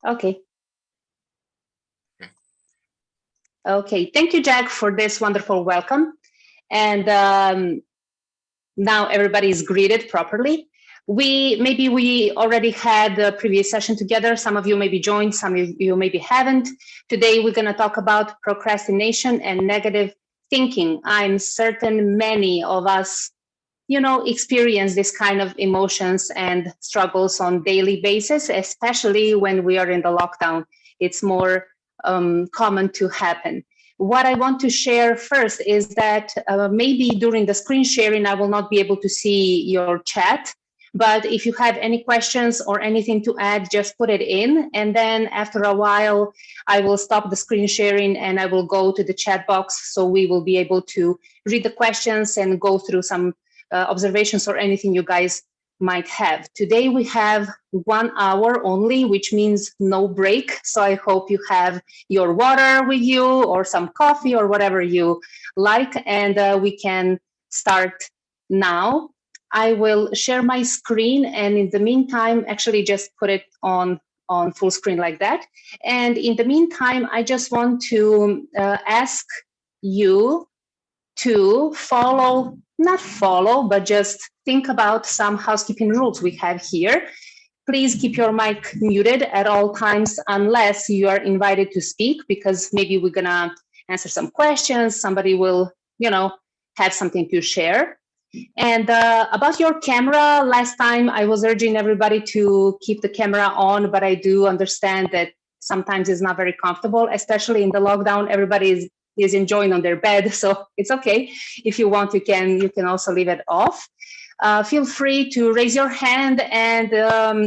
Okay. Okay, thank you, Jack, for this wonderful welcome. And now everybody is greeted properly. Maybe we already had the previous session together. Some of you maybe joined, some of you maybe haven't. Today we're going to talk about procrastination and negative thinking. I'm certain many of us, experience this kind of emotions and struggles on daily basis, especially when we are in the lockdown. It's more common to happen. What I want to share first is that maybe during the screen sharing, I will not be able to see your chat. But if you have any questions or anything to add, just put it in. And then after a while, I will stop the screen sharing and I will go to the chat box. So we will be able to read the questions and go through some observations or anything you guys might have. Today we have 1 hour only, which means no break. So I hope you have your water with you or some coffee or whatever you like, and we can start now. I will share my screen, and in the meantime, actually just put it on full screen like that. And in the meantime, I just want to ask you to but just think about some housekeeping rules we have here. Please keep your mic muted at all times unless you are invited to speak, because maybe we're gonna answer some questions. Somebody will, have something to share. And about your camera, last time I was urging everybody to keep the camera on, but I do understand that sometimes it's not very comfortable, especially in the lockdown. Everybody is enjoying on their bed, so it's okay. If you want, you can also leave it off. Feel free to raise your hand, and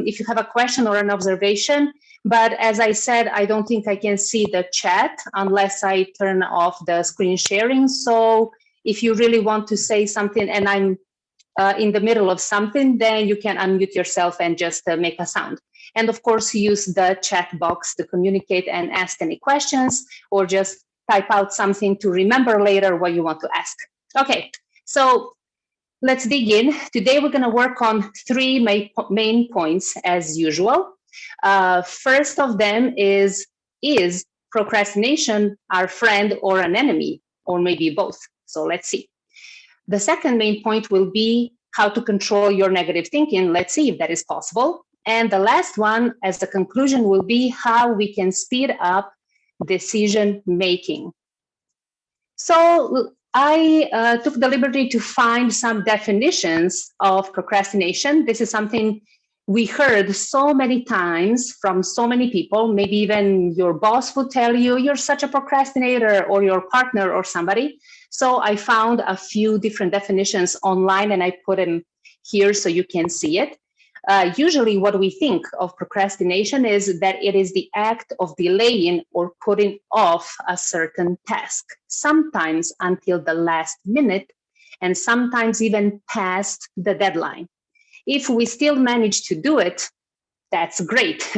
if you have a question or an observation. But as I said, I don't think I can see the chat unless I turn off the screen sharing. So if you really want to say something and I'm in the middle of something, then you can unmute yourself and just make a sound. And of course, use the chat box to communicate and ask any questions, or just type out something to remember later what you want to ask. Okay, so let's dig in. Today, we're going to work on 3 main points as usual. First of them is procrastination our friend or an enemy, or maybe both? So let's see. The second main point will be how to control your negative thinking. Let's see if that is possible. And the last one, as the conclusion, will be how we can speed up decision making. So I took the liberty to find some definitions of procrastination. This is something we heard so many times from so many people. Maybe even your boss will tell you you're such a procrastinator, or your partner or somebody. So I found a few different definitions online and I put them here so you can see it. Usually what we think of procrastination is that it is the act of delaying or putting off a certain task, sometimes until the last minute, and sometimes even past the deadline. If we still manage to do it, that's great.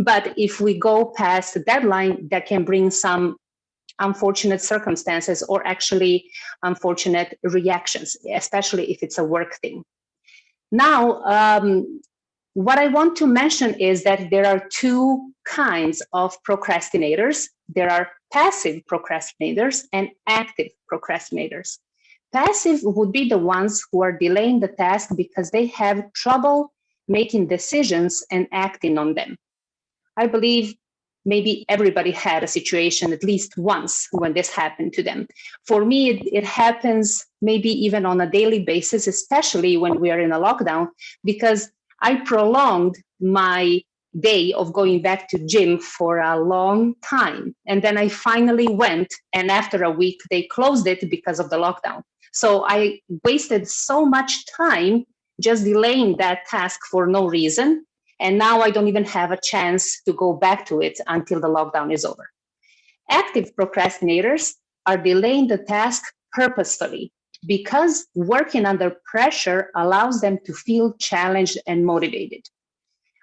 But if we go past the deadline, that can bring some unfortunate circumstances, or actually unfortunate reactions, especially if it's a work thing. Now, what I want to mention is that there are 2 kinds of procrastinators. There are passive procrastinators and active procrastinators. Passive would be the ones who are delaying the task because they have trouble making decisions and acting on them. I believe maybe everybody had a situation at least once when this happened to them. For me, it happens maybe even on a daily basis, especially when we are in a lockdown, because I prolonged my day of going back to gym for a long time. And then I finally went, and after a week, they closed it because of the lockdown. So I wasted so much time just delaying that task for no reason. And now I don't even have a chance to go back to it until the lockdown is over. Active procrastinators are delaying the task purposefully because working under pressure allows them to feel challenged and motivated.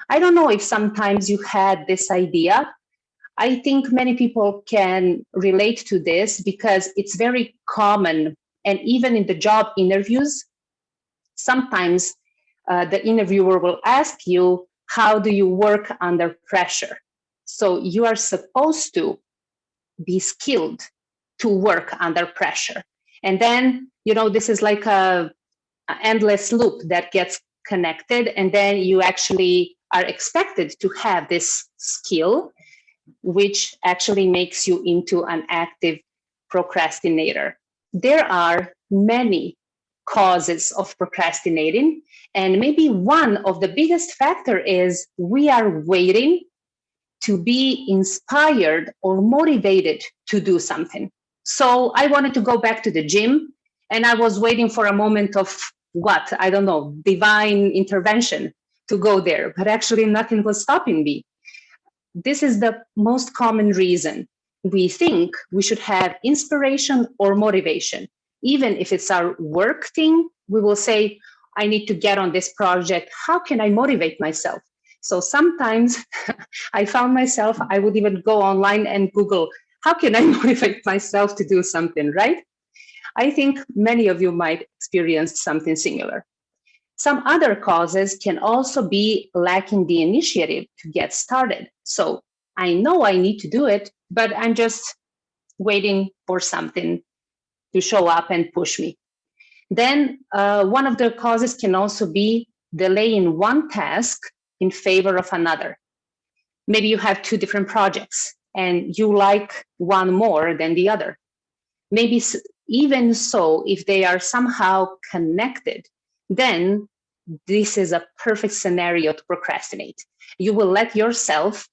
I don't know if sometimes you had this idea. I think many people can relate to this because it's very common. And even in the job interviews, sometimes the interviewer will ask you, how do you work under pressure? So you are supposed to be skilled to work under pressure. And then, this is like a endless loop that gets connected, and then you actually are expected to have this skill, which actually makes you into an active procrastinator. There are many causes of procrastinating, and maybe one of the biggest factor is we are waiting to be inspired or motivated to do something. So I wanted to go back to the gym, and I was waiting for a moment of I don't know, divine intervention to go there, but actually nothing was stopping me. This is the most common reason. We think we should have inspiration or motivation. Even if it's our work thing, we will say, I need to get on this project. How can I motivate myself? So sometimes I found myself, I would even go online and Google, how can I motivate myself to do something, right? I think many of you might experience something similar. Some other causes can also be lacking the initiative to get started. So I know I need to do it, but I'm just waiting for something to show up and push me. Then one of the causes can also be delaying one task in favor of another. Maybe you have two different projects and you like one more than the other. Maybe even so, if they are somehow connected, then this is a perfect scenario to procrastinate. You will let yourself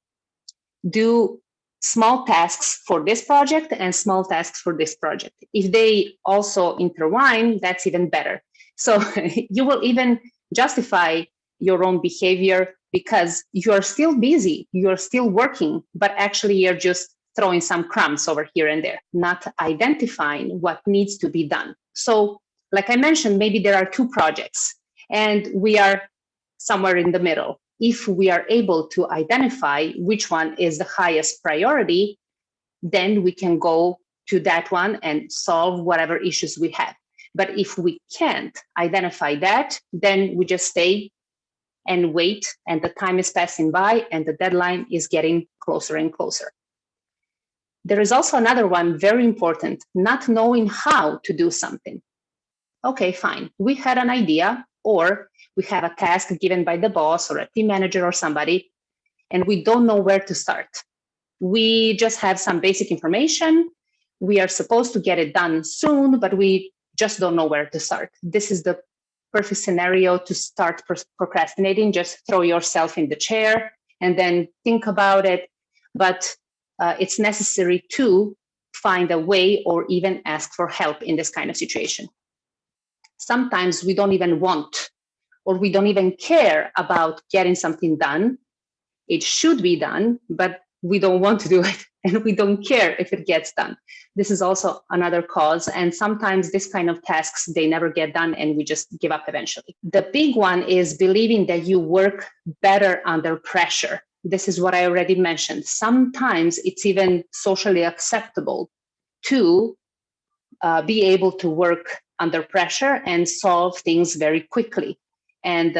do small tasks for this project and small tasks for this project. If they also intertwine, that's even better. So you will even justify your own behavior because you're still busy, you're still working, but actually you're just throwing some crumbs over here and there, not identifying what needs to be done. So like I mentioned, maybe there are two projects and we are somewhere in the middle. If we are able to identify which one is the highest priority, then we can go to that one and solve whatever issues we have. But if we can't identify that, then we just stay and wait, and the time is passing by and the deadline is getting closer and closer. There is also another one, very important, not knowing how to do something. Okay, fine. We had an idea, or we have a task given by the boss or a team manager or somebody, and we don't know where to start. We just have some basic information. We are supposed to get it done soon, but we just don't know where to start. This is the perfect scenario to start procrastinating. Just throw yourself in the chair and then think about it. But it's necessary to find a way or even ask for help in this kind of situation. Sometimes we don't even want or we don't even care about getting something done. It should be done, but we don't want to do it and we don't care if it gets done. This is also another cause. And sometimes this kind of tasks, they never get done and we just give up eventually. The big one is believing that you work better under pressure. This is what I already mentioned. Sometimes it's even socially acceptable to be able to work under pressure and solve things very quickly. And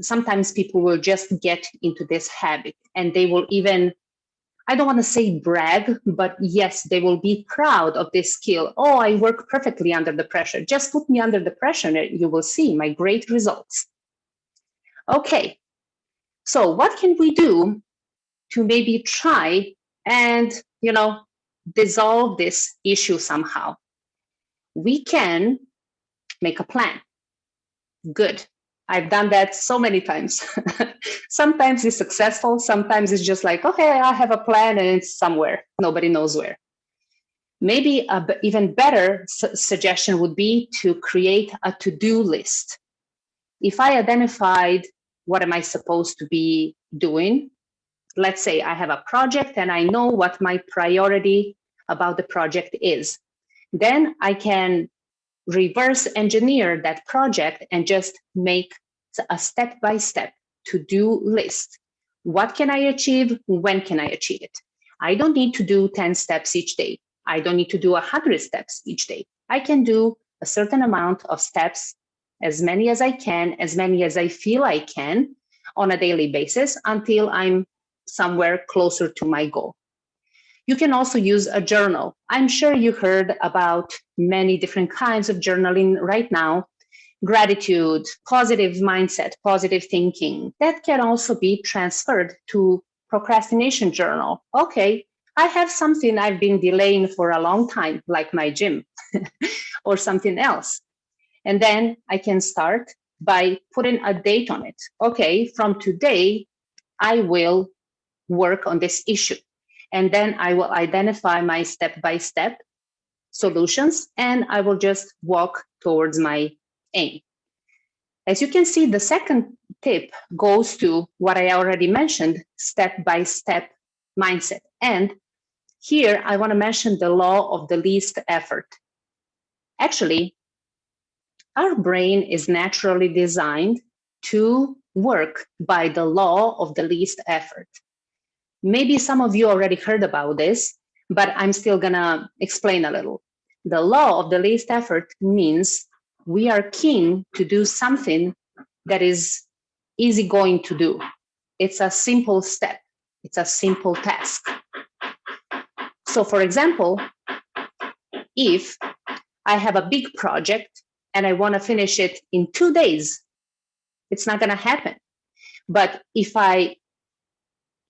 sometimes people will just get into this habit and they will even, I don't want to say brag, but yes, they will be proud of this skill. Oh, I work perfectly under the pressure. Just put me under the pressure and you will see my great results. Okay, so what can we do to maybe try and, dissolve this issue somehow? We can make a plan. Good. I've done that so many times. Sometimes it's successful. Sometimes it's just like, okay, I have a plan and it's somewhere. Nobody knows where. Maybe an even better suggestion would be to create a to-do list. If I identified what am I supposed to be doing, let's say I have a project and I know what my priority about the project is, then I can reverse engineer that project and just make a step-by-step to-do list. What can I achieve? When can I achieve it? I don't need to do 10 steps each day. I don't need to do 100 steps each day. I can do a certain amount of steps, as many as I can, as many as I feel I can on a daily basis until I'm somewhere closer to my goal. You can also use a journal. I'm sure you heard about many different kinds of journaling right now. Gratitude, positive mindset, positive thinking. That can also be transferred to procrastination journal. Okay, I have something I've been delaying for a long time, like my gym or something else. And then I can start by putting a date on it. Okay, from today, I will work on this issue. And then I will identify my step-by-step solutions, and I will just walk towards my aim. As you can see, the second tip goes to what I already mentioned, step-by-step mindset. And here I want to mention the law of the least effort. Actually, our brain is naturally designed to work by the law of the least effort. Maybe some of you already heard about this, but I'm still gonna explain a little. The law of the least effort means we are keen to do something that is easy going to do. It's a simple step. It's a simple task. So for example, if I have a big project and I want to finish it in 2 days, it's not going to happen. But if I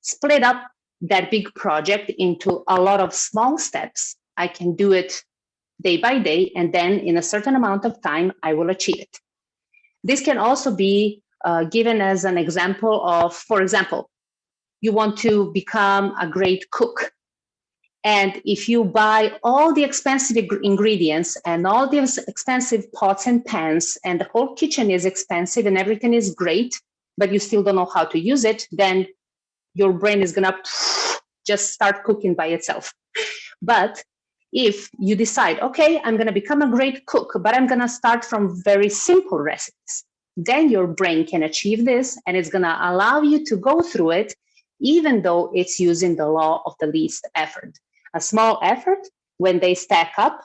split up that big project into a lot of small steps, I can do it day by day, and then in a certain amount of time, I will achieve it. This can also be given as an example of, for example, you want to become a great cook. And if you buy all the expensive ingredients and all the expensive pots and pans, and the whole kitchen is expensive and everything is great, but you still don't know how to use it, then your brain is gonna just start cooking by itself. But if you decide, okay, I'm gonna become a great cook, but I'm gonna start from very simple recipes, then your brain can achieve this, and it's gonna allow you to go through it, even though it's using the law of the least effort. A small effort, when they stack up,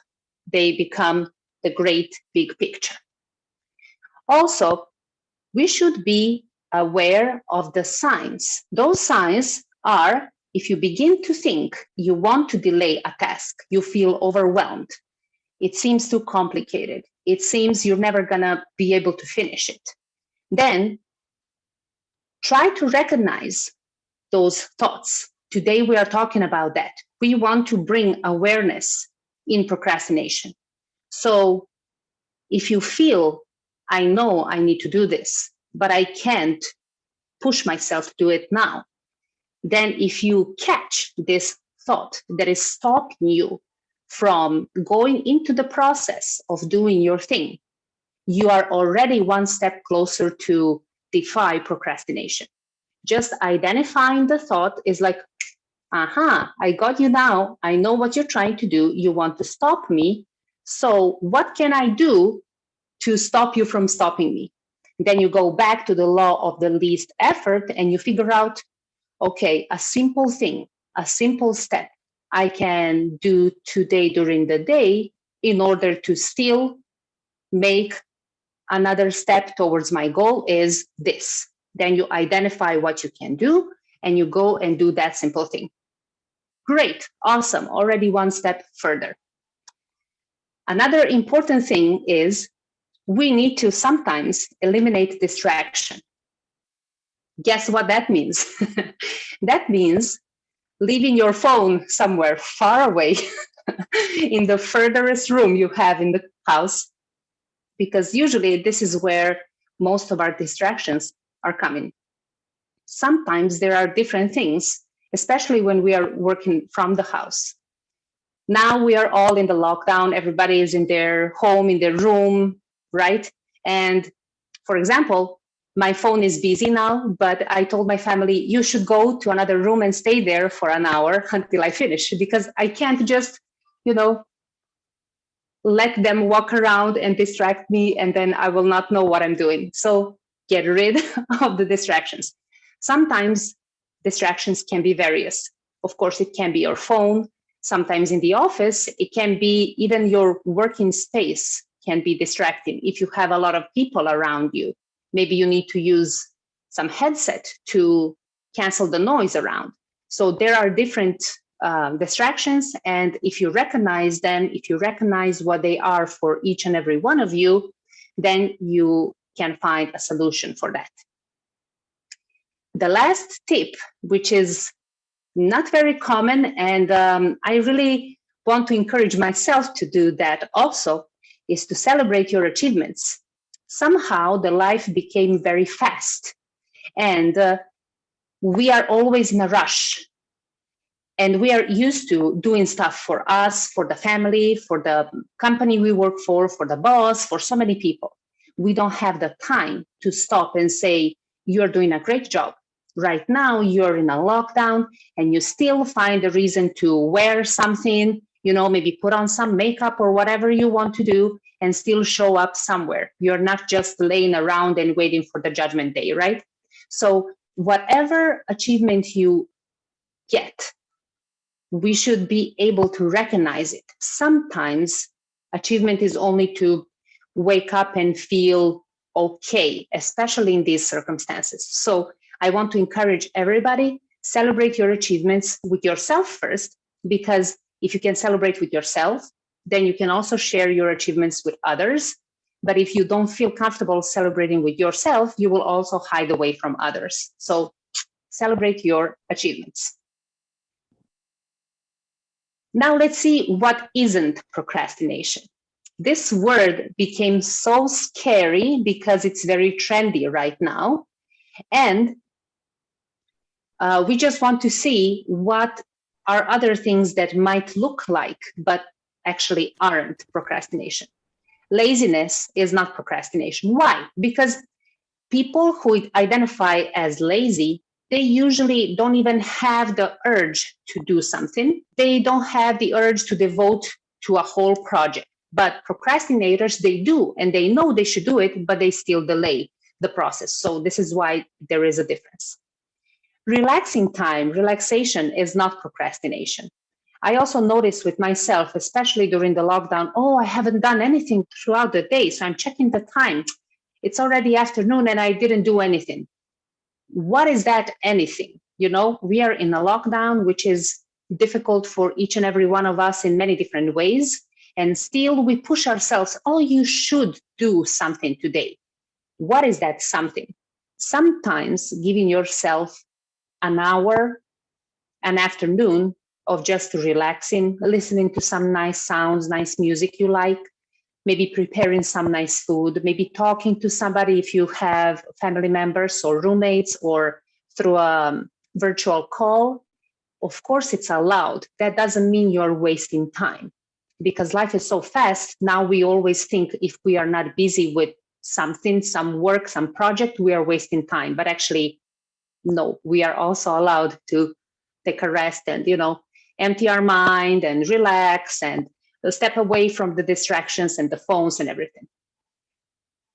they become the great big picture. Also, we should be aware of the signs. Those signs are, if you begin to think you want to delay a task, you feel overwhelmed, it seems too complicated, it seems you're never gonna be able to finish it, then try to recognize those thoughts. Today we are talking about that. We want to bring awareness in procrastination. So if you feel, I know I need to do this, but I can't push myself to do it now, then if you catch this thought that is stopping you from going into the process of doing your thing, you are already one step closer to defy procrastination. Just identifying the thought is like, aha, I got you now. I know what you're trying to do. You want to stop me. So what can I do to stop you from stopping me? Then you go back to the law of the least effort and you figure out, okay, a simple thing, a simple step I can do today during the day in order to still make another step towards my goal is this. Then you identify what you can do and you go and do that simple thing. Great, awesome, already one step further. Another important thing is we need to sometimes eliminate distraction. Guess what that means? That means leaving your phone somewhere far away in the furthest room you have in the house, because usually this is where most of our distractions are coming. Sometimes there are different things, especially when we are working from the house. Now we are all in the lockdown, everybody is in their home, in their room, right? And for example, my phone is busy now, but I told my family, you should go to another room and stay there for an hour until I finish, because I can't just, let them walk around and distract me, and then I will not know what I'm doing. So get rid of the distractions. Sometimes distractions can be various. Of course, it can be your phone. Sometimes in the office, it can be even your working space can be distracting. If you have a lot of people around you, maybe you need to use some headset to cancel the noise around. So there are different distractions, and if you recognize them, if you recognize what they are for each and every one of you, then you can find a solution for that. The last tip, which is not very common, and I really want to encourage myself to do that also, is to celebrate your achievements. Somehow the life became very fast, and we are always in a rush. And we are used to doing stuff for us, for the family, for the company we work for the boss, for so many people. We don't have the time to stop and say, you're doing a great job. Right now, you're in a lockdown and you still find a reason to wear something, maybe put on some makeup or whatever you want to do and still show up somewhere. You're not just laying around and waiting for the judgment day, right? So whatever achievement you get, we should be able to recognize it. Sometimes achievement is only to wake up and feel okay, especially in these circumstances. So I want to encourage everybody, celebrate your achievements with yourself first, because if you can celebrate with yourself, then you can also share your achievements with others. But if you don't feel comfortable celebrating with yourself, you will also hide away from others. So celebrate your achievements. Now let's see what isn't procrastination. This word became so scary because it's very trendy right now. And we just want to see what are other things that might look like, but actually aren't procrastination. Laziness is not procrastination. Why? Because people who identify as lazy, they usually don't even have the urge to do something. They don't have the urge to devote to a whole project. But procrastinators, they do, and they know they should do it, but they still delay the process. So this is why there is a difference. Relaxing time, relaxation is not procrastination. I also noticed with myself, especially during the lockdown, I haven't done anything throughout the day, so I'm checking the time. It's already afternoon and I didn't do anything. What is that anything? We are in a lockdown, which is difficult for each and every one of us in many different ways. And still we push ourselves, you should do something today. What is that something? Sometimes giving yourself an hour, an afternoon of just relaxing, listening to some nice sounds, nice music you like, maybe preparing some nice food, maybe talking to somebody if you have family members or roommates or through a virtual call. Of course, it's allowed. That doesn't mean you're wasting time, because life is so fast. Now we always think if we are not busy with something, some work, some project, we are wasting time. But actually, no, we are also allowed to take a rest and, empty our mind and relax and step away from the distractions and the phones and everything.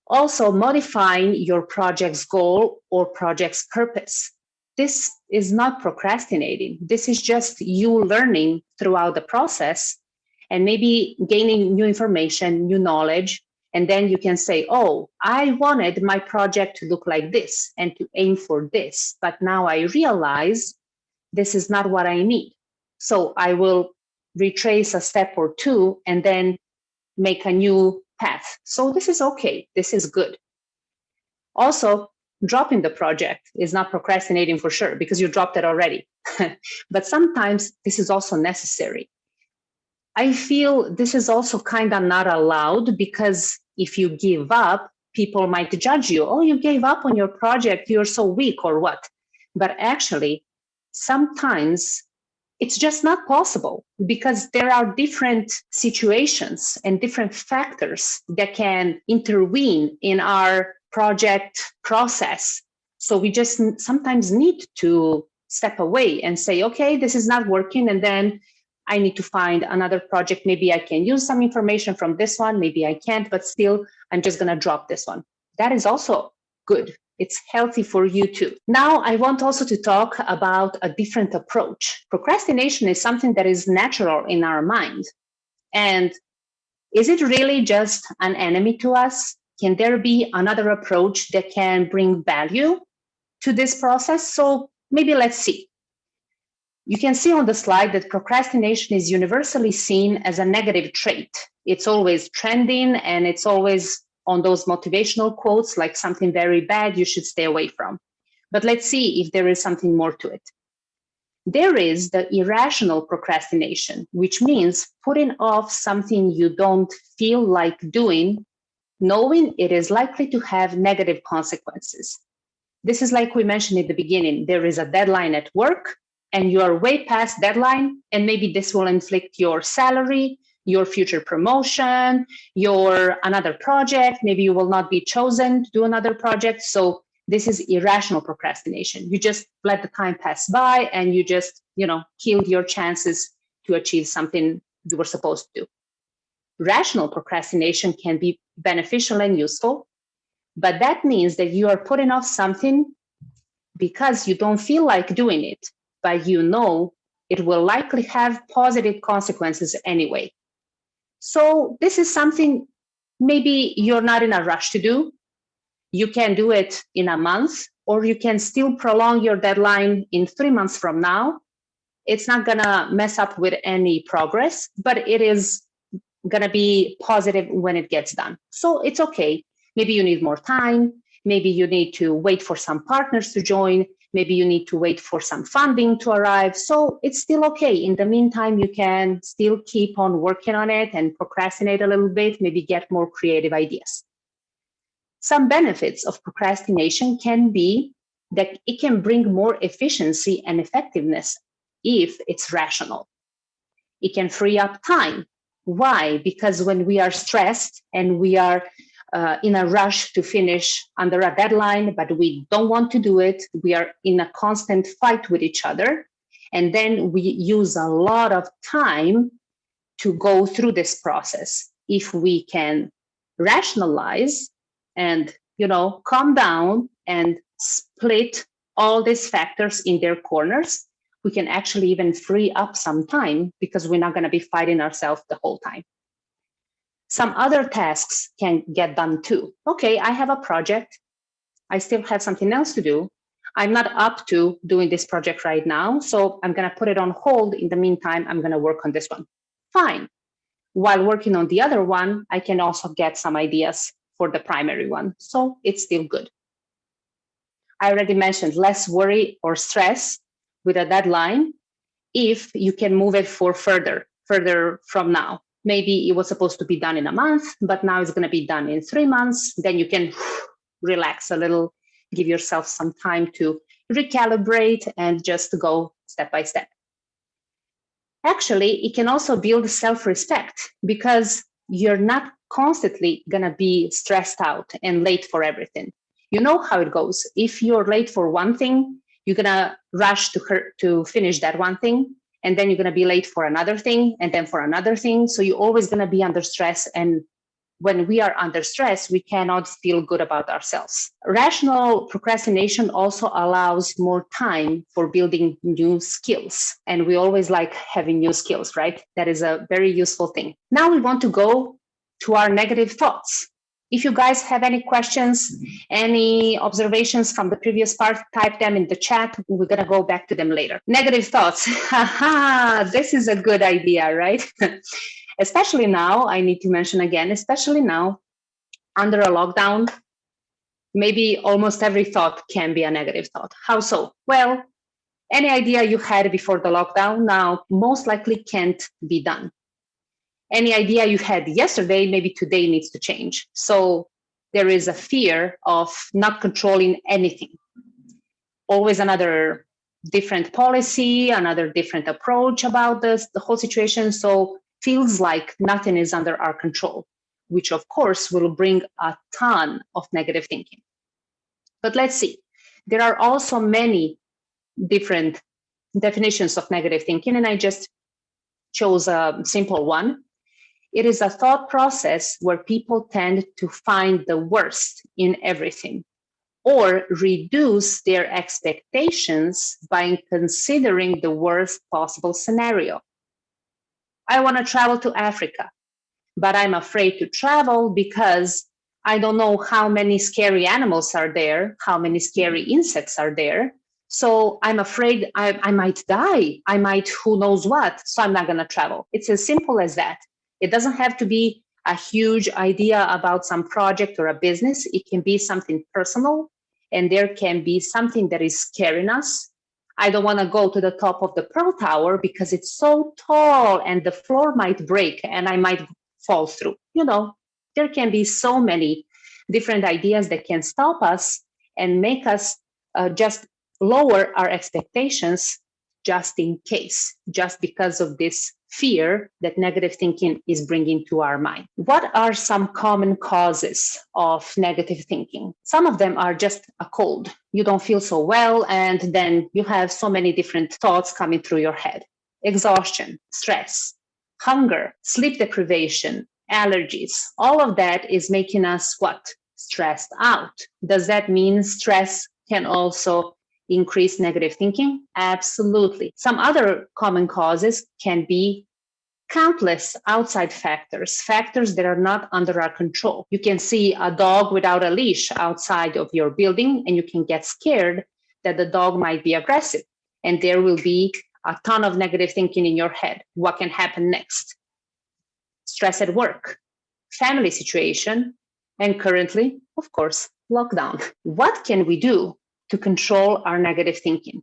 Also, modifying your project's goal or project's purpose. This is not procrastinating. This is just you learning throughout the process and maybe gaining new information, new knowledge. And then you can say, I wanted my project to look like this and to aim for this. But now I realize this is not what I need. So I will retrace a step or two and then make a new path. So this is okay. This is good. Also, dropping the project is not procrastinating for sure, because you dropped it already. But sometimes this is also necessary. I feel this is also kind of not allowed, because if you give up, people might judge you. You gave up on your project. You're so weak or what? But actually, sometimes it's just not possible, because there are different situations and different factors that can intervene in our project process. So we just sometimes need to step away and say, okay, this is not working. And then I need to find another project. Maybe I can use some information from this one. Maybe I can't, but still, I'm just going to drop this one. That is also good. It's healthy for you too. Now, I want also to talk about a different approach. Procrastination is something that is natural in our mind. And is it really just an enemy to us? Can there be another approach that can bring value to this process? So Maybe let's see. You can see on the slide that procrastination is universally seen as a negative trait. It's always trending, and it's always on those motivational quotes like something very bad you should stay away from. But let's see if there is something more to it. There is the irrational procrastination, which means putting off something you don't feel like doing, knowing it is likely to have negative consequences. This is like we mentioned in the beginning. There is a deadline at work, and you are way past deadline, and maybe this will inflict your salary, your future promotion, your another project. Maybe you will not be chosen to do another project. So this is irrational procrastination. You just let the time pass by, and you just, killed your chances to achieve something you were supposed to do. Rational procrastination can be beneficial and useful, but that means that you are putting off something because you don't feel like doing it, but you know it will likely have positive consequences anyway. So this is something maybe you're not in a rush to do. You can do it in a month, or you can still prolong your deadline in 3 months from now. It's not gonna mess up with any progress, but it is gonna be positive when it gets done. So it's okay. Maybe you need more time. Maybe you need to wait for some partners to join. Maybe you need to wait for some funding to arrive. So it's still okay. In the meantime, you can still keep on working on it and procrastinate a little bit, maybe get more creative ideas. Some benefits of procrastination can be that it can bring more efficiency and effectiveness if it's rational. It can free up time. Why? Because when we are stressed and we are in a rush to finish under a deadline, but we don't want to do it, we are in a constant fight with each other, and then we use a lot of time to go through this process. If we can rationalize and calm down and split all these factors in their corners, we can actually even free up some time because we're not going to be fighting ourselves the whole time. Some other tasks can get done too. Okay, I have a project. I still have something else to do. I'm not up to doing this project right now, so I'm going to put it on hold. In the meantime, I'm going to work on this one. Fine. While working on the other one, I can also get some ideas for the primary one. So it's still good. I already mentioned less worry or stress with a deadline if you can move it for further from now. Maybe it was supposed to be done in a month, but now it's going to be done in 3 months. Then you can relax a little, give yourself some time to recalibrate and just go step by step. Actually, it can also build self-respect because you're not constantly going to be stressed out and late for everything. You know how it goes. If you're late for one thing, you're going to rush to finish that one thing. And then you're going to be late for another thing, and then for another thing. So you're always going to be under stress. And when we are under stress, we cannot feel good about ourselves. Rational procrastination also allows more time for building new skills. And we always like having new skills, right? That is a very useful thing. Now we want to go to our negative thoughts. If you guys have any questions, any observations from the previous part, type them in the chat. We're going to go back to them later. Negative thoughts. This is a good idea, right? Especially now, I need to mention again, especially now, under a lockdown, maybe almost every thought can be a negative thought. How so? Well, any idea you had before the lockdown now most likely can't be done. Any idea you had yesterday, maybe today needs to change. So there is a fear of not controlling anything. Always another different policy, another different approach about the whole situation. So feels like nothing is under our control, which of course will bring a ton of negative thinking. But let's see. There are also many different definitions of negative thinking, and I just chose a simple one. It is a thought process where people tend to find the worst in everything or reduce their expectations by considering the worst possible scenario. I want to travel to Africa, but I'm afraid to travel because I don't know how many scary animals are there, how many scary insects are there. So I'm afraid I might die. I might, who knows what. So I'm not going to travel. It's as simple as that. It doesn't have to be a huge idea about some project or a business. It can be something personal, and there can be something that is scaring us. I don't want to go to the top of the Pearl Tower because it's so tall and the floor might break and I might fall through. There can be so many different ideas that can stop us and make us just lower our expectations just in case, just because of this fear that negative thinking is bringing to our mind. What are some common causes of negative thinking? Some of them are just a cold. You don't feel so well, and then you have so many different thoughts coming through your head. Exhaustion, stress, hunger, sleep deprivation, allergies, all of that is making us what? Stressed out. Does that mean stress can also increase negative thinking? Absolutely. Some other common causes can be countless outside factors that are not under our control. You can see a dog without a leash outside of your building, and you can get scared that the dog might be aggressive, and there will be a ton of negative thinking in your head. What can happen next? Stress at work, family situation, and currently, of course, lockdown. What can we do to control our negative thinking?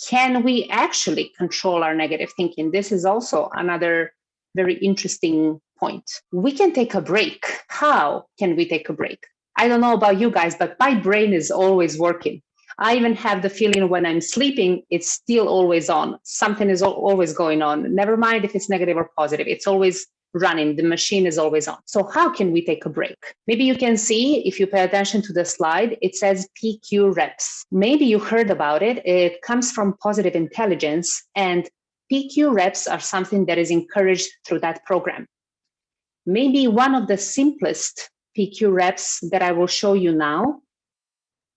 Can we actually control our negative thinking? This is also another very interesting point. We can take a break. How can we take a break? I don't know about you guys, but my brain is always working. I even have the feeling when I'm sleeping, it's still always on. Something is always going on. Never mind if it's negative or positive. It's always running. The machine is always on. So how can we take a break? Maybe you can see, if you pay attention to the slide, it says PQ reps. Maybe you heard about it. It comes from Positive Intelligence, and PQ reps are something that is encouraged through that program. Maybe one of the simplest PQ reps that I will show you now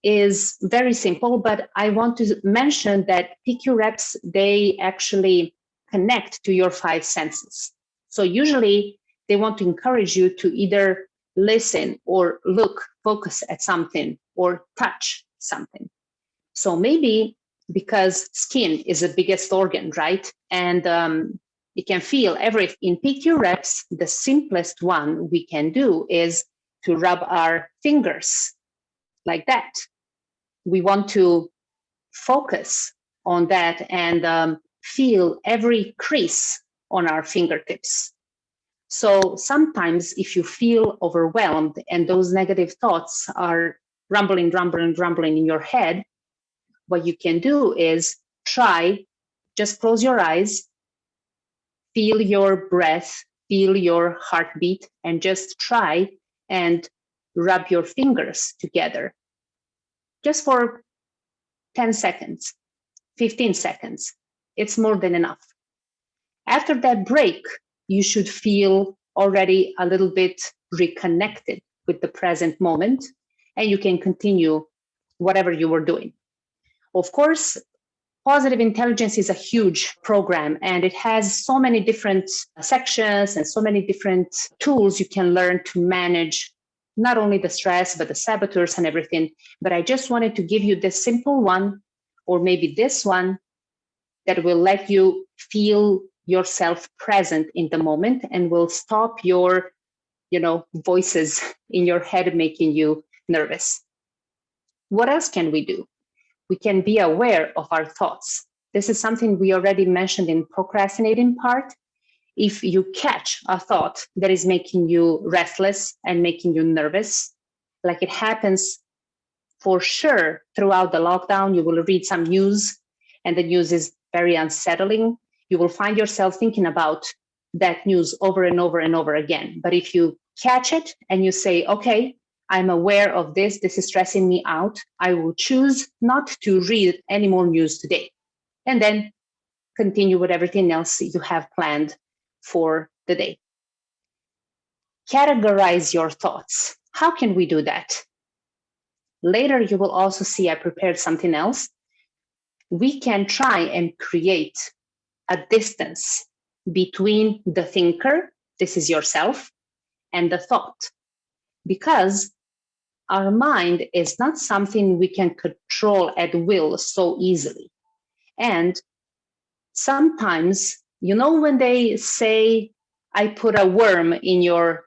is very simple, but I want to mention that PQ reps, they actually connect to your 5 senses. So usually they want to encourage you to either listen or look, focus at something, or touch something. So maybe because skin is the biggest organ, right? And it can feel everything. In PQ reps, the simplest one we can do is to rub our fingers like that. We want to focus on that and feel every crease on our fingertips. So sometimes if you feel overwhelmed and those negative thoughts are rumbling in your head, what you can do is just close your eyes, feel your breath, feel your heartbeat, and just try and rub your fingers together. Just for 10 seconds, 15 seconds. It's more than enough. After that break, you should feel already a little bit reconnected with the present moment, and you can continue whatever you were doing. Of course, Positive Intelligence is a huge program, and it has so many different sections and so many different tools you can learn to manage not only the stress, but the saboteurs and everything. But I just wanted to give you this simple one, or maybe this one, that will let you feel yourself present in the moment and will stop your, voices in your head making you nervous. What else can we do? We can be aware of our thoughts. This is something we already mentioned in procrastinating part. If you catch a thought that is making you restless and making you nervous, like it happens for sure throughout the lockdown, you will read some news and the news is very unsettling. You will find yourself thinking about that news over and over and over again. But if you catch it and you say, okay, I'm aware of this, this is stressing me out, I will choose not to read any more news today. And then continue with everything else you have planned for the day. Categorize your thoughts. How can we do that? Later, you will also see I prepared something else. We can try and create a distance between the thinker, this is yourself, and the thought. Because our mind is not something we can control at will so easily. And sometimes, when they say, I put a worm in your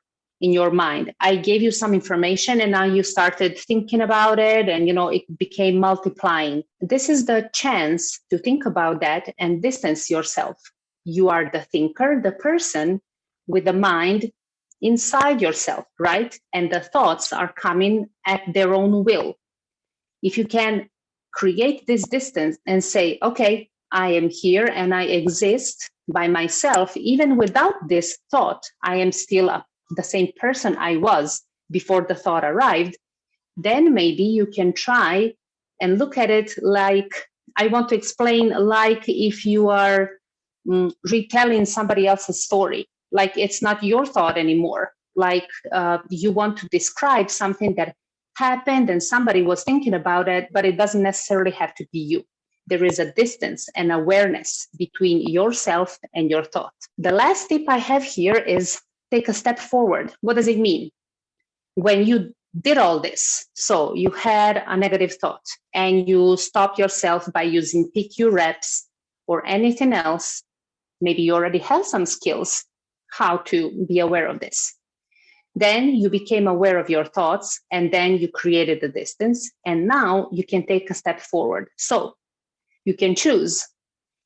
mind, I gave you some information and now you started thinking about it and it became multiplying. This is the chance to think about that and distance yourself. You are the thinker, the person with the mind inside yourself, right? And the thoughts are coming at their own will. If you can create this distance and say, okay, I am here and I exist by myself, even without this thought, I am still the same person I was before the thought arrived, then maybe you can try and look at it like, I want to explain, like if you are retelling somebody else's story, like it's not your thought anymore, like you want to describe something that happened and somebody was thinking about it, but it doesn't necessarily have to be you. There is a distance and awareness between yourself and your thought. The last tip I have here is take a step forward. What does it mean? When you did all this, so you had a negative thought and you stopped yourself by using PQ reps or anything else, maybe you already have some skills how to be aware of this. Then you became aware of your thoughts and then you created the distance and now you can take a step forward. So you can choose.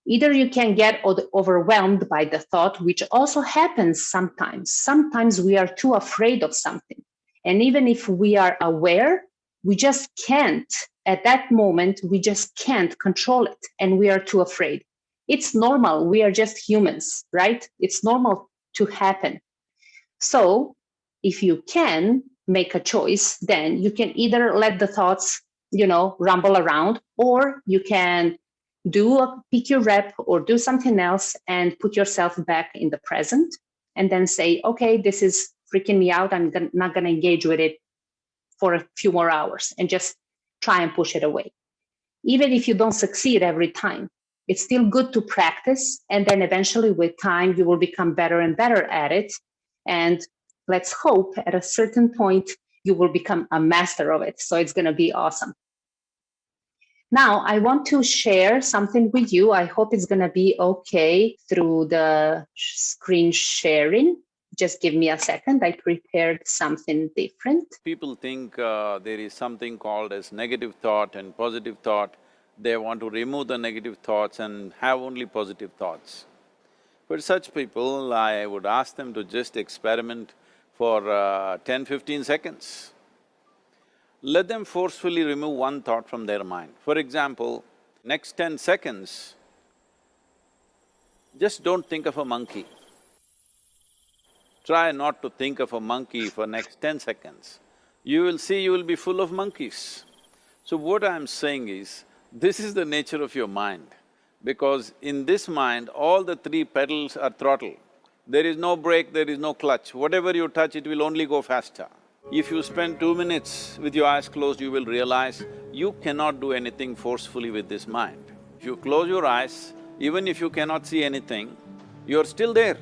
Either you can get overwhelmed by the thought, which also happens sometimes. Sometimes we are too afraid of something. And even if we are aware, we just can't, at that moment, we just can't control it. And we are too afraid. It's normal. We are just humans, right? It's normal to happen. So if you can make a choice, then you can either let the thoughts, rumble around, or you can do a PQ rep or do something else and put yourself back in the present and then say, okay, this is freaking me out. I'm not going to engage with it for a few more hours and just try and push it away. Even if you don't succeed every time, it's still good to practice. And then eventually with time, you will become better and better at it. And let's hope at a certain point, you will become a master of it. So it's going to be awesome. Now, I want to share something with you. I hope it's going to be okay through the screen sharing. Just give me a second. I prepared something different. People think there is something called as negative thought and positive thought. They want to remove the negative thoughts and have only positive thoughts. For such people, I would ask them to just experiment for 10-15 seconds. Let them forcefully remove one thought from their mind. For example, next 10 seconds, just don't think of a monkey. Try not to think of a monkey for next 10 seconds. You will see you will be full of monkeys. So what I'm saying is, this is the nature of your mind, because in this mind, all the three pedals are throttle. There is no brake, there is no clutch. Whatever you touch, it will only go faster. If you spend 2 minutes with your eyes closed, you will realize you cannot do anything forcefully with this mind. If you close your eyes, even if you cannot see anything, you're still there.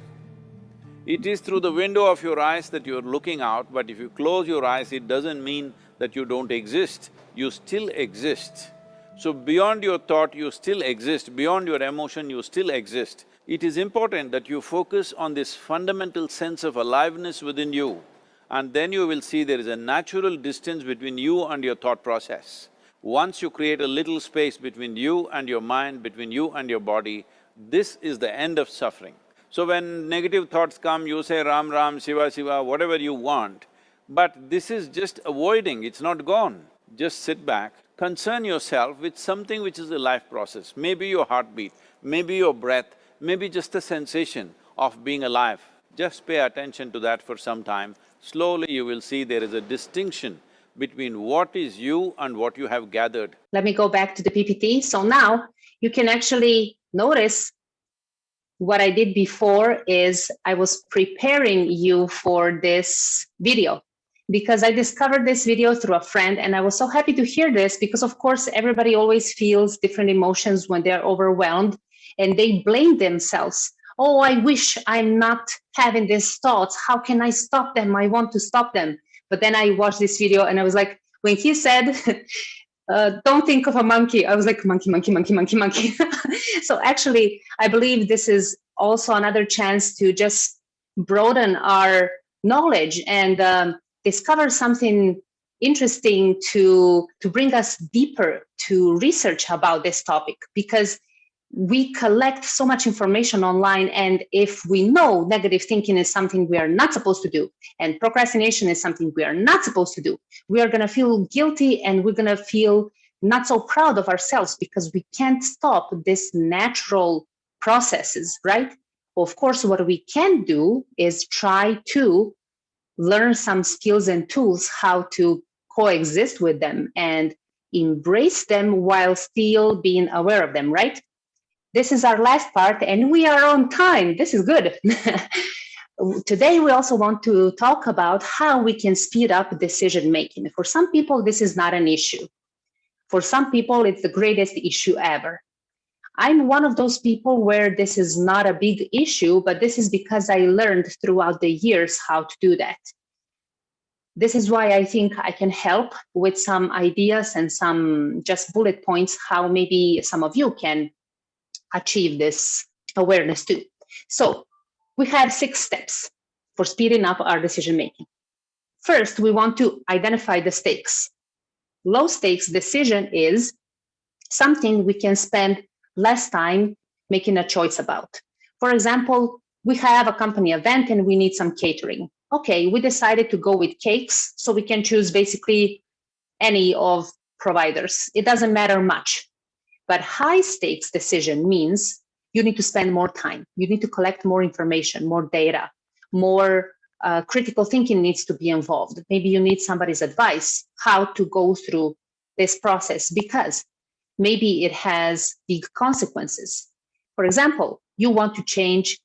It is through the window of your eyes that you're looking out, but if you close your eyes, it doesn't mean that you don't exist, you still exist. So beyond your thought, you still exist, beyond your emotion, you still exist. It is important that you focus on this fundamental sense of aliveness within you, and then you will see there is a natural distance between you and your thought process. Once you create a little space between you and your mind, between you and your body, this is the end of suffering. So when negative thoughts come, you say Ram Ram, Shiva Shiva, whatever you want, but this is just avoiding, it's not gone. Just sit back, concern yourself with something which is a life process, maybe your heartbeat, maybe your breath, maybe just the sensation of being alive. Just pay attention to that for some time. Slowly you will see there is a distinction between what is you and what you have gathered. Let me go back to the PPT. So now you can actually notice what I did before is I was preparing you for this video because I discovered this video through a friend and I was so happy to hear this because of course everybody always feels different emotions when they're overwhelmed and they blame themselves. Oh, I wish I'm not having these thoughts. How can I stop them? I want to stop them. But then I watched this video and I was like, When he said, don't think of a monkey, I was like, monkey, monkey, monkey, monkey, monkey. So actually, I believe this is also another chance to just broaden our knowledge and discover something interesting to bring us deeper to research about this topic, because we collect so much information online, and if we know negative thinking is something we are not supposed to do and procrastination is something we are not supposed to do, we are going to feel guilty and we're going to feel not so proud of ourselves because we can't stop this natural processes, right? Of course, what we can do is try to learn some skills and tools how to coexist with them and embrace them while still being aware of them, right? This is our last part, and we are on time. This is good. Today, we also want to talk about how we can speed up decision making. For some people, this is not an issue. For some people, it's the greatest issue ever. I'm one of those people where this is not a big issue, but this is because I learned throughout the years how to do that. This is why I think I can help with some ideas and some just bullet points how maybe some of you can achieve this awareness too. So we have 6 steps for speeding up our decision making. First, we want to identify the stakes. Low stakes decision is something we can spend less time making a choice about. For example, we have a company event and we need some catering. Okay, we decided to go with cakes, so we can choose basically any of providers. It doesn't matter much. But high stakes decision means you need to spend more time. You need to collect more information, more data, more critical thinking needs to be involved. Maybe you need somebody's advice how to go through this process because maybe it has big consequences. For example, you want to change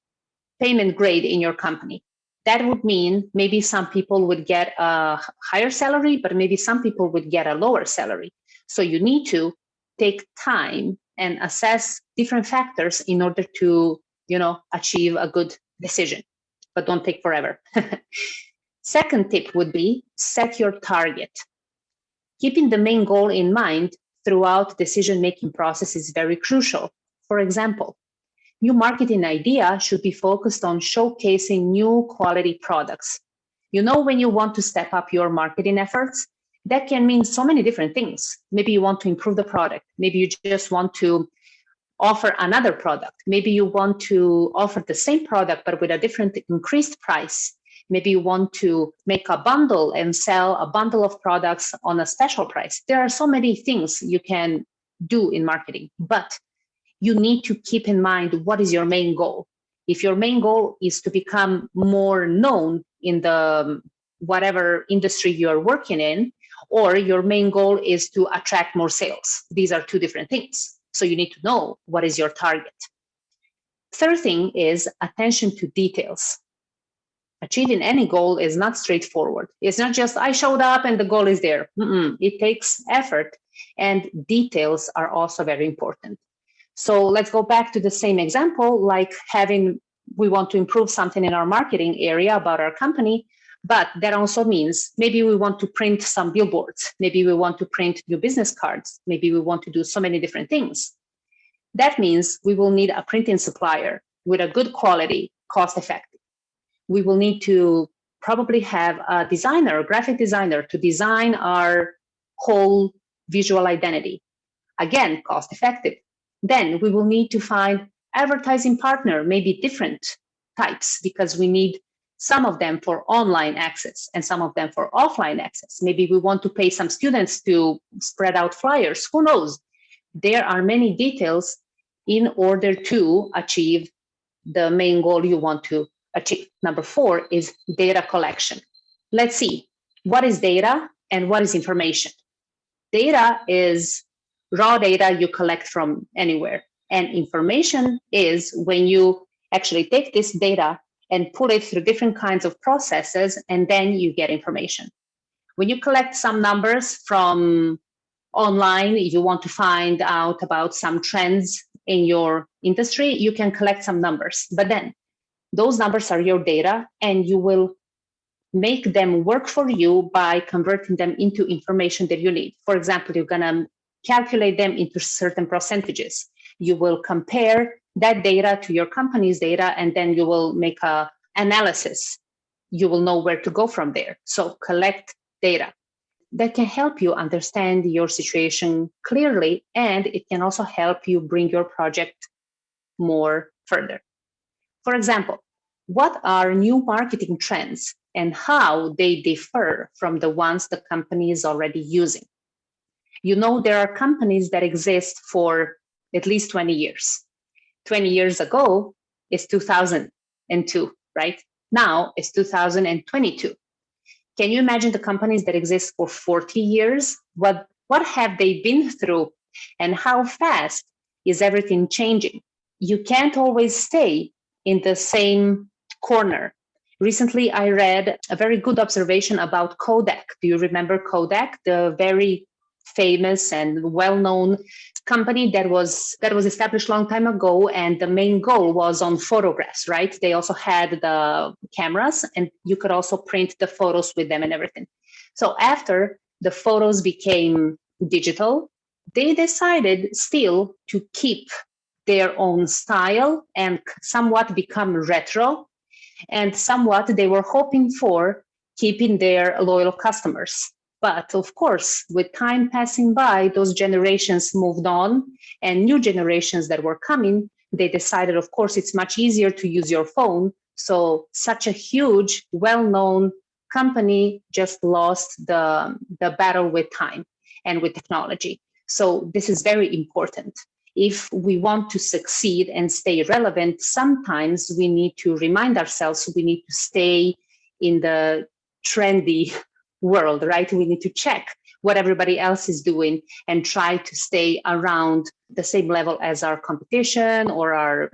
payment grade in your company. That would mean maybe some people would get a higher salary, but maybe some people would get a lower salary. So you need to take time and assess different factors in order to, achieve a good decision, but don't take forever. Second tip would be set your target. Keeping the main goal in mind throughout decision-making process is very crucial. For example, new marketing idea should be focused on showcasing new quality products. When you want to step up your marketing efforts, that can mean so many different things. Maybe you want to improve the product. Maybe you just want to offer another product. Maybe you want to offer the same product, but with a different increased price. Maybe you want to make a bundle and sell a bundle of products on a special price. There are so many things you can do in marketing, but you need to keep in mind what is your main goal. If your main goal is to become more known in the whatever industry you're working in, or your main goal is to attract more sales. These are 2 different things. So you need to know what is your target. Third thing is attention to details. Achieving any goal is not straightforward. It's not just I showed up and the goal is there. It takes effort, and details are also very important. So let's go back to the same example, like we want to improve something in our marketing area about our company, but that also means maybe we want to print some billboards. Maybe we want to print new business cards. Maybe we want to do so many different things. That means we will need a printing supplier with a good quality, cost effective. We will need to probably have a designer, a graphic designer, to design our whole visual identity. Again, cost effective. Then we will need to find advertising partner, maybe different types, because we need some of them for online access and some of them for offline access. Maybe we want to pay some students to spread out flyers. Who knows? There are many details in order to achieve the main goal you want to achieve. Number 4 is data collection. Let's see, what is data and what is information? Data is raw data you collect from anywhere. And information is when you actually take this data and pull it through different kinds of processes, and then you get information. When you collect some numbers from online, you want to find out about some trends in your industry, you can collect some numbers. But then those numbers are your data, and you will make them work for you by converting them into information that you need. For example, you're going to calculate them into certain percentages. You will compare that data to your company's data, and then you will make an analysis. You will know where to go from there. So collect data. That can help you understand your situation clearly, and it can also help you bring your project more further. For example, what are new marketing trends and how they differ from the ones the company is already using? You know, there are companies that exist for at least 20 years. 20 years ago is 2002, right? Now it's 2022. Can you imagine the companies that exist for 40 years? What have they been through, and how fast is everything changing? You can't always stay in the same corner. Recently, I read a very good observation about Kodak. Do you remember Kodak, the very famous and well-known company that was established a long time ago, and the main goal was on photographs, right? They also had the cameras, and you could also print the photos with them and everything. So after the photos became digital, they decided still to keep their own style and somewhat become retro, and somewhat they were hoping for keeping their loyal customers. But of course, with time passing by, those generations moved on, and new generations that were coming, they decided, of course, it's much easier to use your phone. So such a huge, well-known company just lost the battle with time and with technology. So this is very important. If we want to succeed and stay relevant, sometimes we need to remind ourselves we need to stay in the trendy world, right? We need to check what everybody else is doing and try to stay around the same level as our competition or our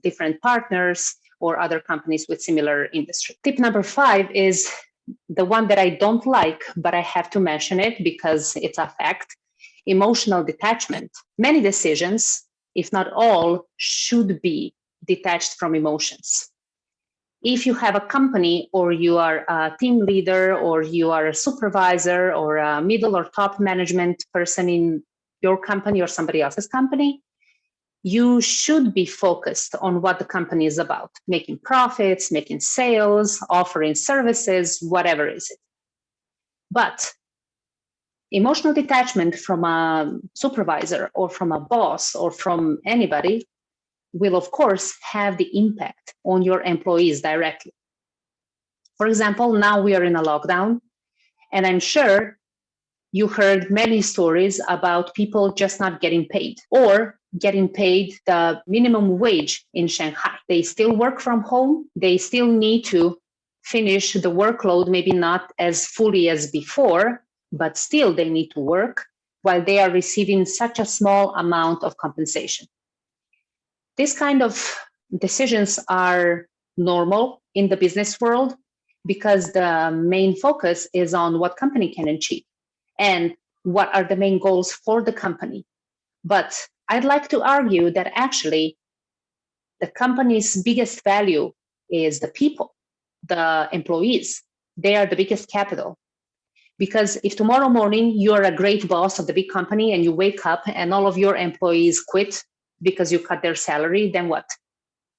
different partners or other companies with similar industry. Tip number 5 is the one that I don't like, but I have to mention it because it's a fact. Emotional detachment. Many decisions, if not all, should be detached from emotions. If you have a company, or you are a team leader, or you are a supervisor, or a middle or top management person in your company or somebody else's company, you should be focused on what the company is about, making profits, making sales, offering services, whatever is it. But emotional detachment from a supervisor or from a boss or from anybody will, of course, have the impact on your employees directly. For example, now we are in a lockdown, and I'm sure you heard many stories about people just not getting paid or getting paid the minimum wage in Shanghai. They still work from home. They still need to finish the workload, maybe not as fully as before, but still they need to work while they are receiving such a small amount of compensation. These kind of decisions are normal in the business world because the main focus is on what company can achieve and what are the main goals for the company. But I'd like to argue that actually the company's biggest value is the people, the employees. They are the biggest capital. Because if tomorrow morning you're a great boss of the big company and you wake up and all of your employees quit because you cut their salary, then what?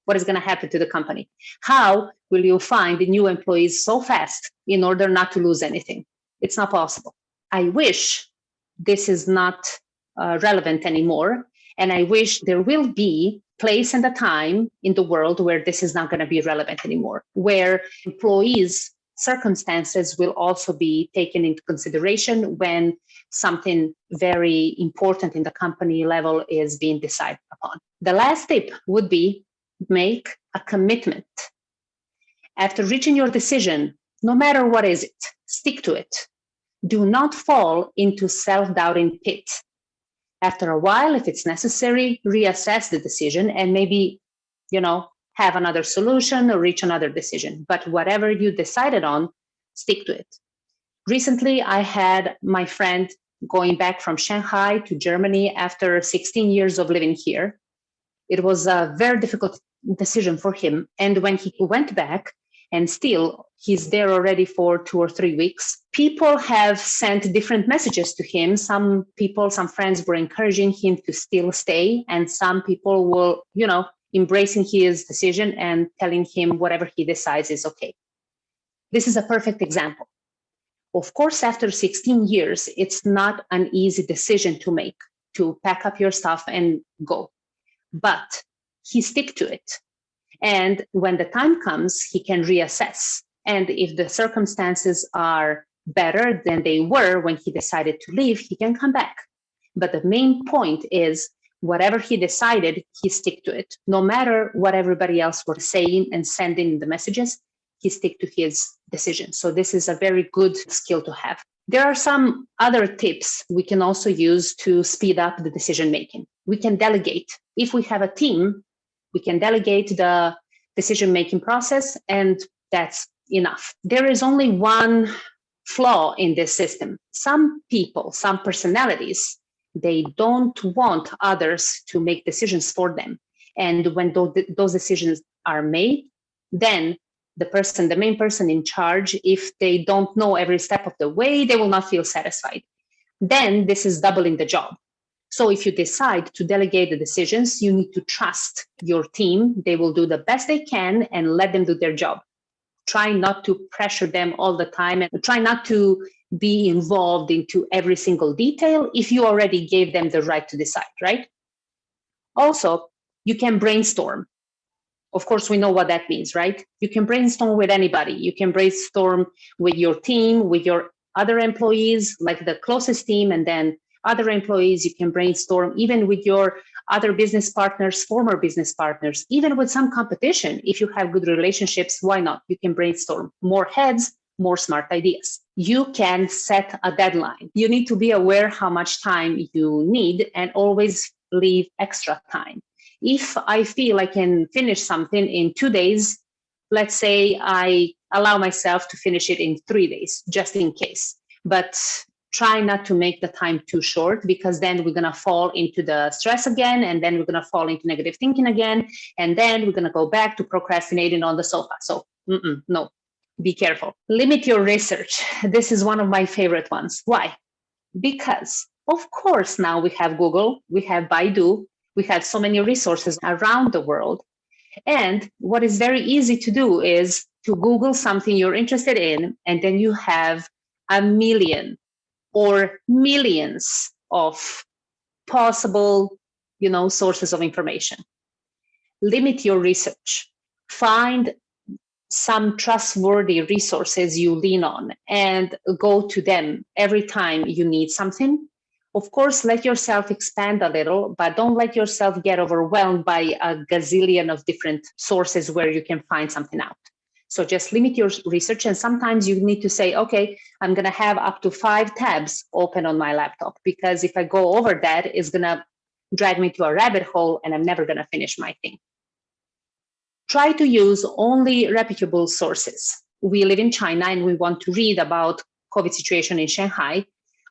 What is going to happen to the company? How will you find the new employees so fast in order not to lose anything? It's not possible. I wish this is not relevant anymore. And I wish there will be place and a time in the world where this is not going to be relevant anymore, where employees' circumstances will also be taken into consideration when something very important in the company level is being decided upon. The last tip would be make a commitment. After reaching your decision, no matter what is it, stick to it. Do not fall into self-doubting pit. After a while, if it's necessary, reassess the decision and maybe, have another solution or reach another decision. But whatever you decided on, stick to it. Recently, I had my friend going back from Shanghai to Germany after 16 years of living here. It was a very difficult decision for him. And when he went back, and still he's there already for 2 or 3 weeks. People have sent different messages to him. Some people, some friends were encouraging him to still stay, and some people will, embracing his decision and telling him whatever he decides is okay. This is a perfect example. Of course, after 16 years, it's not an easy decision to make, to pack up your stuff and go. But he stick to it. And when the time comes, he can reassess. And if the circumstances are better than they were when he decided to leave, he can come back. But the main point is, whatever he decided, he stick to it. No matter what everybody else was saying and sending the messages, he stick to his decision. So this is a very good skill to have. There are some other tips we can also use to speed up the decision making. We can delegate. If we have a team, we can delegate the decision making process, and that's enough. There is only one flaw in this system. Some people, some personalities, they don't want others to make decisions for them. And when those decisions are made, then the main person in charge, if they don't know every step of the way, they will not feel satisfied. Then this is doubling the job. So if you decide to delegate the decisions, you need to trust your team. They will do the best they can and let them do their job. Try not to pressure them all the time, and try not to be involved into every single detail if you already gave them the right to decide, right? Also, you can brainstorm. Of course, we know what that means, right? You can brainstorm with anybody. You can brainstorm with your team, with your other employees, like the closest team, and then other employees. You can brainstorm even with your other business partners, former business partners, even with some competition. If you have good relationships, why not? You can brainstorm. More heads, more smart ideas. You can set a deadline. You need to be aware how much time you need and always leave extra time. If I feel I can finish something in 2 days, let's say I allow myself to finish it in 3 days, just in case. But try not to make the time too short, because then we're going to fall into the stress again, and then we're going to fall into negative thinking again, and then we're going to go back to procrastinating on the sofa. So no, be careful. Limit your research. This is one of my favorite ones. Why? Because, of course, now we have Google, we have Baidu, we have so many resources around the world. And what is very easy to do is to Google something you're interested in, and then you have a million or millions of possible, sources of information. Limit your research. Find some trustworthy resources you lean on and go to them every time you need something. Of course, let yourself expand a little, but don't let yourself get overwhelmed by a gazillion of different sources where you can find something out. So just limit your research, and sometimes you need to say, okay, I'm going to have up to 5 tabs open on my laptop, because if I go over that, it's going to drag me to a rabbit hole and I'm never going to finish my thing. Try to use only reputable sources. We live in China and we want to read about COVID situation in Shanghai.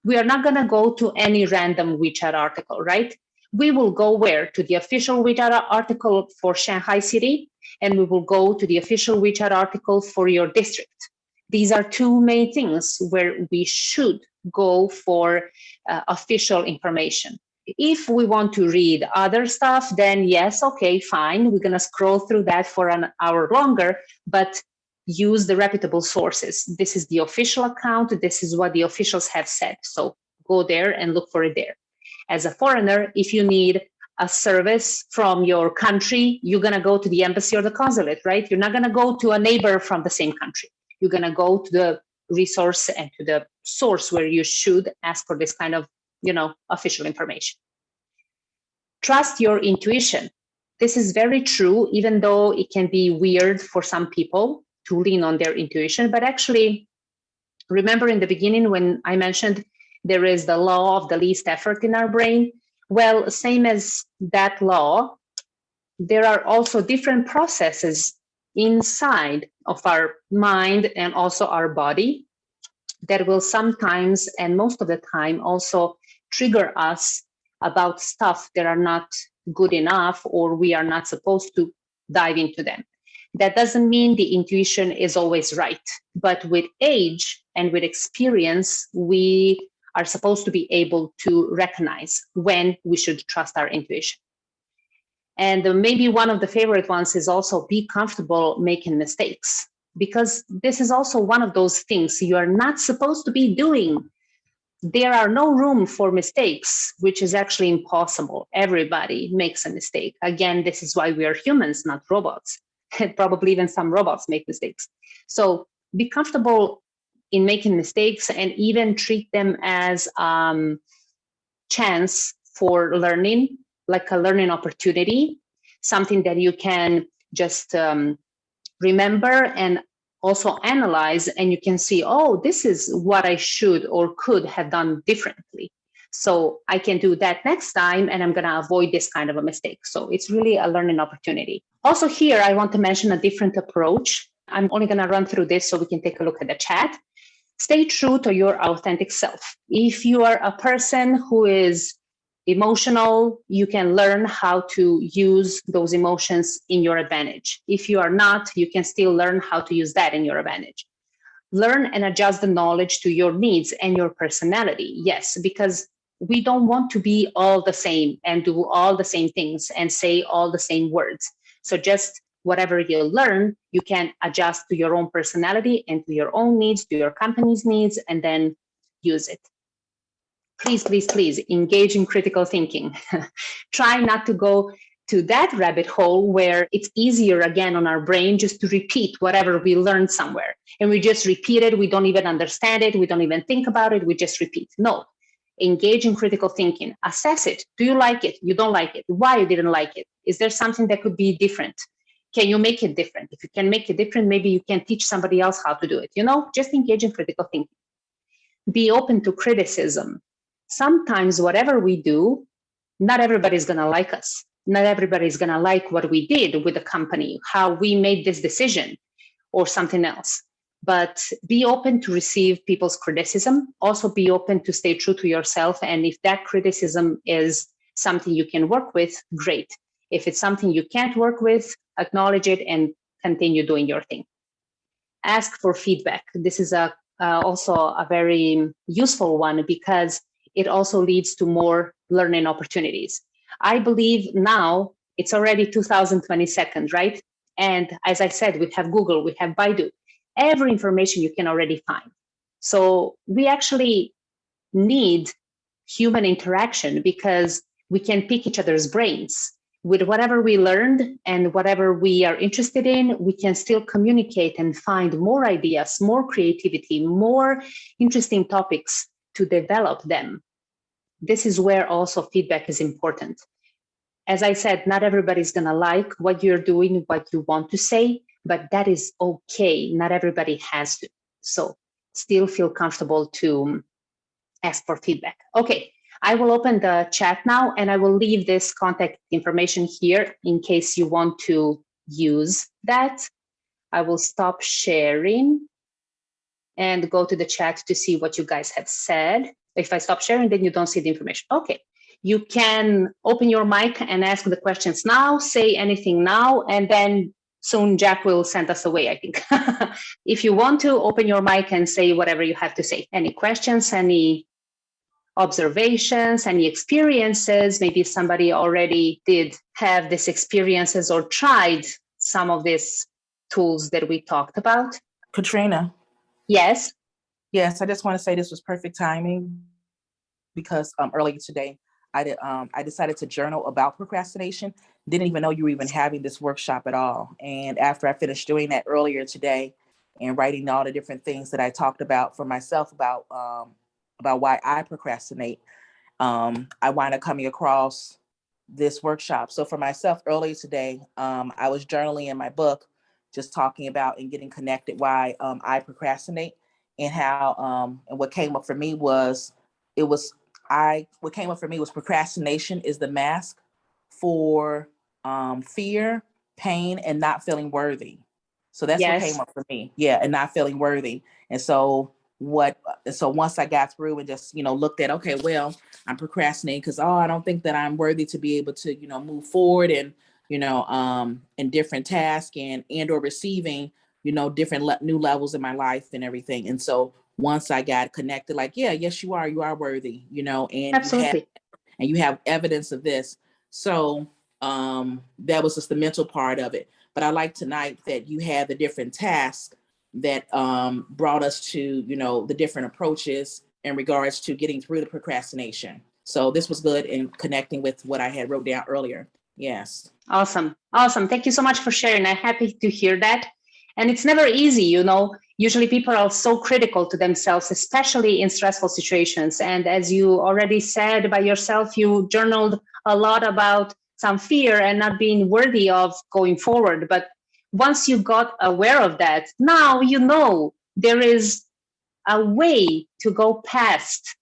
We are not going to go to any random WeChat article, right? We will go where? To the official WeChat article for Shanghai city, and we will go to the official WeChat article for your district. These are 2 main things where we should go for official information. If we want to read other stuff, then yes, okay, fine. We're going to scroll through that for an hour longer, but use the reputable sources. This is the official account. This is what the officials have said. So go there and look for it there. As a foreigner, if you need a service from your country, you're going to go to the embassy or the consulate, right? You're not going to go to a neighbor from the same country. You're going to go to the resource and to the source where you should ask for this kind of, official information. Trust your intuition. This is very true, even though it can be weird for some people to lean on their intuition. But actually, remember in the beginning when I mentioned there is the law of the least effort in our brain? Well, same as that law, there are also different processes inside of our mind and also our body that will sometimes, and most of the time, also trigger us about stuff that are not good enough, or we are not supposed to dive into them. That doesn't mean the intuition is always right, but with age and with experience, we are supposed to be able to recognize when we should trust our intuition. And maybe one of the favorite ones is also be comfortable making mistakes, because this is also one of those things you are not supposed to be doing. There are no room for mistakes, which is actually impossible. Everybody makes a mistake. Again, this is why we are humans, not robots. Probably even some robots make mistakes. So be comfortable in making mistakes and even treat them as chance for learning, like a learning opportunity, something that you can just remember and also analyze, and you can see, oh, this is what I should or could have done differently. So I can do that next time, and I'm going to avoid this kind of a mistake. So it's really a learning opportunity. Also here, I want to mention a different approach. I'm only going to run through this so we can take a look at the chat. Stay true to your authentic self. If you are a person who is emotional, you can learn how to use those emotions in your advantage. If you are not, you can still learn how to use that in your advantage. Learn and adjust the knowledge to your needs and your personality. Yes, because we don't want to be all the same and do all the same things and say all the same words. So just whatever you learn, you can adjust to your own personality and to your own needs, to your company's needs, and then use it. Please, please, please engage in critical thinking. Try not to go to that rabbit hole where it's easier again on our brain just to repeat whatever we learned somewhere. And we just repeat it. We don't even understand it. We don't even think about it. We just repeat. No, engage in critical thinking. Assess it. Do you like it? You don't like it. Why you didn't like it? Is there something that could be different? Can you make it different? If you can make it different, maybe you can teach somebody else how to do it. Just engage in critical thinking. Be open to criticism. Sometimes whatever we do, not everybody's going to like us. Not everybody's going to like what we did with the company, how we made this decision or something else. But be open to receive people's criticism. Also be open to stay true to yourself. And if that criticism is something you can work with, great. If it's something you can't work with, acknowledge it and continue doing your thing. Ask for feedback. This is also a very useful one because it also leads to more learning opportunities. I believe now it's already 2022, right? And as I said, we have Google, we have Baidu. Every information you can already find. So we actually need human interaction because we can pick each other's brains. With whatever we learned and whatever we are interested in, we can still communicate and find more ideas, more creativity, more interesting topics to develop them. This is where also feedback is important. As I said, not everybody's going to like what you're doing, what you want to say, but that is okay. Not everybody has to. So still feel comfortable to ask for feedback. Okay, I will open the chat now and I will leave this contact information here in case you want to use that. I will stop sharing and go to the chat to see what you guys have said. If I stop sharing, then you don't see the information. Okay, you can open your mic and ask the questions now, say anything now, and then soon Jack will send us away, I think. If you want to, open your mic and say whatever you have to say. Any questions, any observations, any experiences? Maybe somebody already did have these experiences or tried some of these tools that we talked about. Katrina. Yes. Yes, I just want to say this was perfect timing because earlier today, I decided to journal about procrastination. Didn't even know you were even having this workshop at all. And after I finished doing that earlier today and writing all the different things that I talked about for myself about why I procrastinate, I wound up coming across this workshop. So for myself earlier today, I was journaling in my book, just talking about and getting connected why I procrastinate and how, and what came up for me was, what came up for me was procrastination is the mask for fear, pain, and not feeling worthy. So that's what came up for me. Yeah. And not feeling worthy. And so once I got through and just, looked at, okay, well, I'm procrastinating because, I don't think that I'm worthy to be able to, move forward. And in different tasks and or receiving, different new levels in my life and everything. And so once I got connected, like, yeah, yes, you are worthy, and Absolutely. you have evidence of this. So that was just the mental part of it. But I like tonight that you had the different tasks that brought us to, the different approaches in regards to getting through the procrastination. So this was good in connecting with what I had wrote down earlier. Yes. Awesome. Awesome. Thank you so much for sharing. I'm happy to hear that. And it's never easy, Usually people are so critical to themselves, especially in stressful situations. And as you already said by yourself, you journaled a lot about some fear and not being worthy of going forward. But once you got aware of that, now there is a way to go past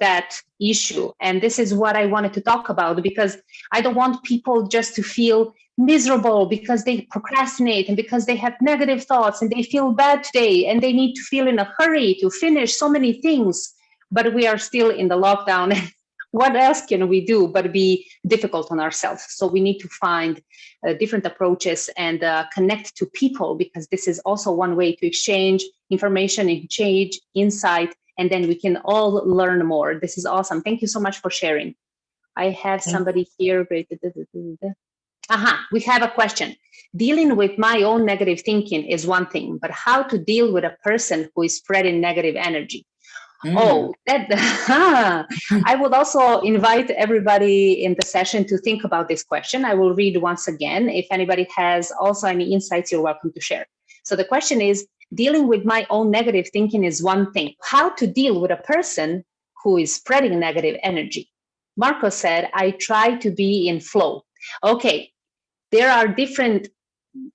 that issue. And this is what I wanted to talk about, because I don't want people just to feel miserable because they procrastinate and because they have negative thoughts and they feel bad today and they need to feel in a hurry to finish so many things, but we are still in the lockdown. What else can we do but be difficult on ourselves? So we need to find different approaches and connect to people, because this is also one way to exchange information, exchange insight, and then we can all learn more. This is awesome. Thank you so much for sharing. I have somebody here. We have a question. Dealing with my own negative thinking is one thing, but how to deal with a person who is spreading negative energy? Oh, I would also invite everybody in the session to think about this question. I will read once again. If anybody has also any insights, you're welcome to share. So the question is, dealing with my own negative thinking is one thing. How to deal with a person who is spreading negative energy? Marco said, I try to be in flow. Okay, there are different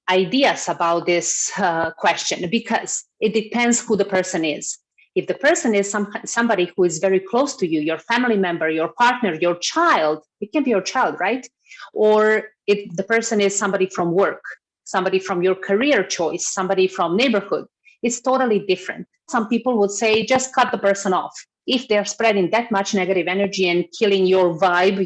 ideas about this question, because it depends who the person is. If the person is somebody who is very close to you, your family member, your partner, your child, it can be your child, right? Or if the person is somebody from work, somebody from your career choice, somebody from neighborhood, it's totally different. Some people would say, just cut the person off. If they're spreading that much negative energy and killing your vibe,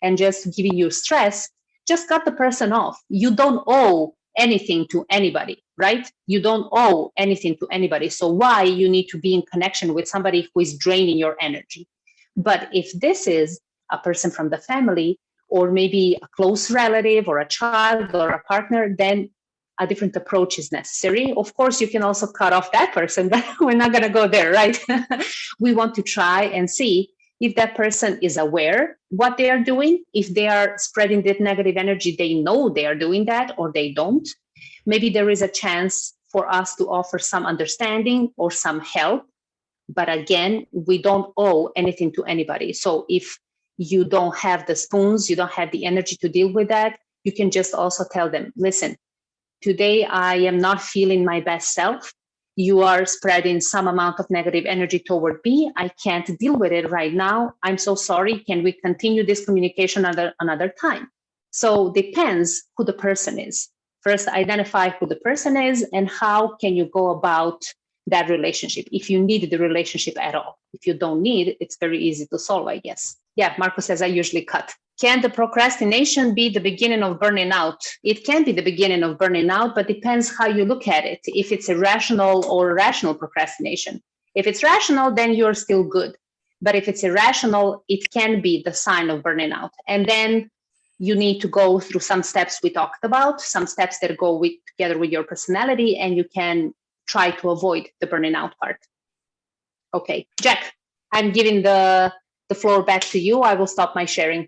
and just giving you stress, just cut the person off. You don't owe anything to anybody, right? You don't owe anything to anybody. So why you need to be in connection with somebody who is draining your energy? But if this is a person from the family, or maybe a close relative or a child or a partner, then a different approach is necessary. Of course, you can also cut off that person, but we're not going to go there, right? We want to try and see if that person is aware what they are doing. If they are spreading that negative energy, they know they are doing that, or they don't. Maybe there is a chance for us to offer some understanding or some help. But again, we don't owe anything to anybody. So if you don't have the spoons, you don't have the energy to deal with that, you can just also tell them, listen, today I am not feeling my best self. You are spreading some amount of negative energy toward me. I can't deal with it right now. I'm so sorry. Can we continue this communication another time? So depends who the person is. First, identify who the person is and how can you go about that relationship, if you need the relationship at all. If you don't need, it's very easy to solve, I guess. Yeah, Marco says, I usually cut. Can the procrastination be the beginning of burning out? It can be the beginning of burning out, but depends how you look at it. If it's irrational or rational procrastination. If it's rational, then you're still good. But if it's irrational, it can be the sign of burning out. And then you need to go through some steps we talked about, some steps that go together with your personality, and you can try to avoid the burning out part. Okay, Jack, I'm giving the floor back to you. I will stop my sharing.